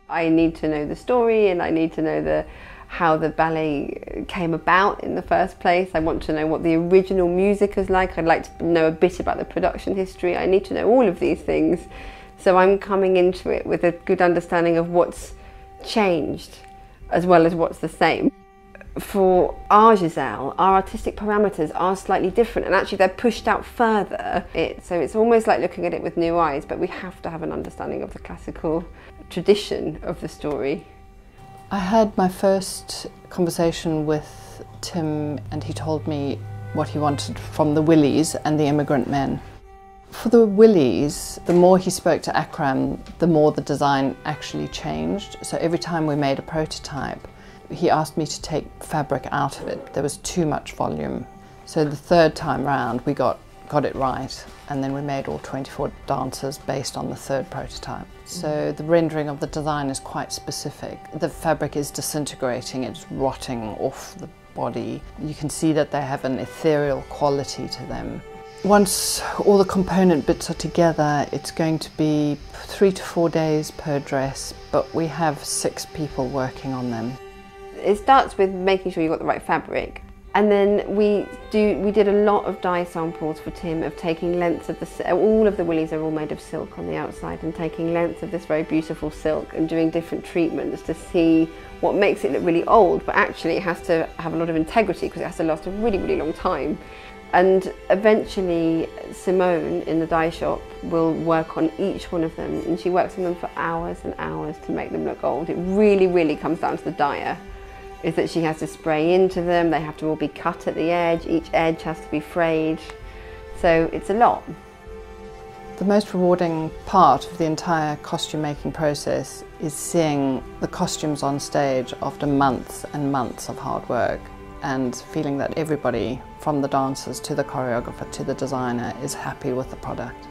I need to know the story, and I need to know how the ballet came about in the first place. I want to know what the original music is like. I'd like to know a bit about the production history. I need to know all of these things. So I'm coming into it with a good understanding of what's changed as well as what's the same. For our Giselle, our artistic parameters are slightly different, and actually they're pushed out further. So it's almost like looking at it with new eyes, but we have to have an understanding of the classical tradition of the story. I had my first conversation with Tim, and he told me what he wanted from the Willies and the immigrant men. For the Willies, the more he spoke to Akram, the more the design actually changed. So every time we made a prototype, he asked me to take fabric out of it. There was too much volume. So the third time round, we got it right, and then we made all 24 dancers based on the third prototype. So the rendering of the design is quite specific. The fabric is disintegrating, it's rotting off the body. You can see that they have an ethereal quality to them. Once all the component bits are together, it's going to be 3 to 4 days per dress, but we have 6 people working on them. It starts with making sure you've got the right fabric, and then we did a lot of dye samples for Tim, of taking lengths of all of the willies are all made of silk on the outside, and taking lengths of this very beautiful silk and doing different treatments to see what makes it look really old, but actually it has to have a lot of integrity because it has to last a really, really long time. And eventually Simone in the dye shop will work on each one of them, and she works on them for hours and hours to make them look old. It really, really comes down to the dyer, is that she has to spray into them, they have to all be cut at the edge, each edge has to be frayed, so it's a lot. The most rewarding part of the entire costume making process is seeing the costumes on stage after months and months of hard work, and feeling that everybody, from the dancers to the choreographer to the designer, is happy with the product.